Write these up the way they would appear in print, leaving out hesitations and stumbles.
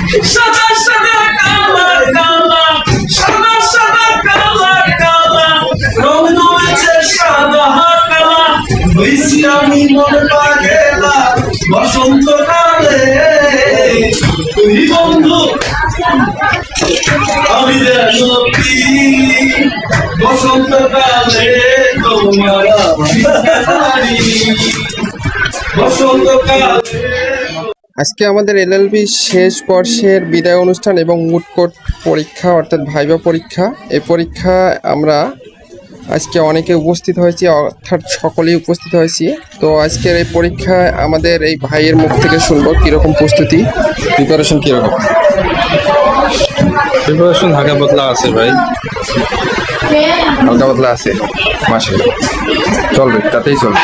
সাদা সাদা কালা কালা, সাদা সাদা কালা কালা, রং ধরেছে সাদা কালা, হইছি আমি মন পাগেলা বসন্তকালে। তুই বন্ধু আমি যেন কি বসন্তকালে তোমার বসন্তকালে। আজকে আমাদের এলএলবি শেষ বর্ষের বিদায় অনুষ্ঠান এবং মুটকোট পরীক্ষা অর্থাৎ ভাইবা পরীক্ষা। এই পরীক্ষা আমরা আজকে অনেকে উপস্থিত হয়েছি, অর্থাৎ সকলেই উপস্থিত হয়েছি। তো আজকের এই পরীক্ষায় আমাদের এই ভাইয়ের মুখ থেকে শুনবো কীরকম প্রস্তুতি, প্রিপারেশন কীরকম। প্রিপারেশন হালকা পাতলা আছে ভাই, হালকা পাতলা আছে, মাশাআল্লাহ, চলবে, তাতেই চলবে।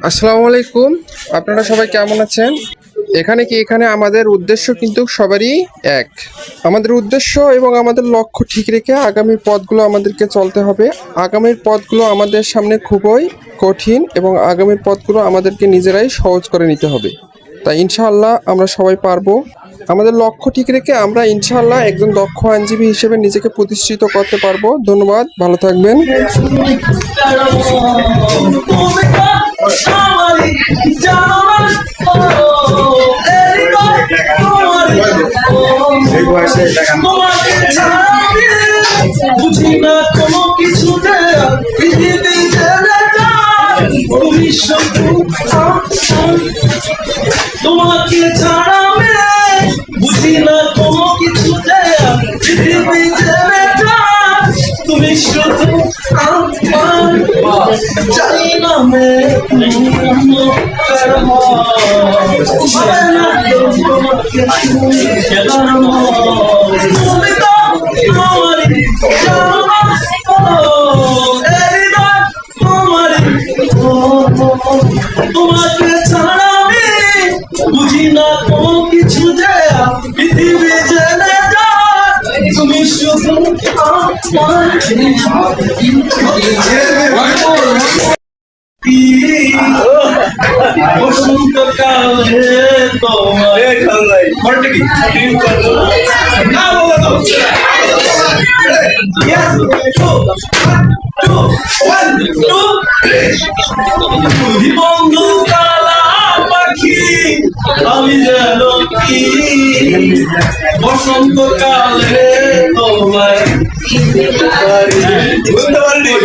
আসসালামু আলাইকুম, আপনারা সবাই কেমন আছেন? এখানে আমাদের উদ্দেশ্য কিন্তু সবারই এক। আমাদের উদ্দেশ্য এবং আমাদের লক্ষ্য ঠিক রেখে আগামী পথগুলো আমাদেরকে চলতে হবে। আগামীর পথগুলো আমাদের সামনে খুবই কঠিন এবং আগামীর পথগুলো আমাদেরকে নিজেরাই সহজ করে নিতে হবে। তাই ইনশাআল্লাহ আমরা সবাই পারবো। আমাদের লক্ষ্য ঠিক রেখে আমরা ইনশাআল্লাহ একজন দক্ষ আইনজীবী হিসেবে নিজেকে প্রতিষ্ঠিত করতে পারবো। ধন্যবাদ, ভালো থাকবেন। বুঝি না কোনো কিছু পৃথিবী তোমাকে ছাড়া বুঝি না কোনো কিছু পৃথিবী তুমি শুধু চাই না তোমাকে ছাড়া বুঝি না কোনো কিছু পৃথিবী জেনে তুমি শুধু বসন্তকালে তোমার বন্ধু কালা পাখি আমি যেন কি বসন্তকালে তোমায় বুঝতে পারিনি।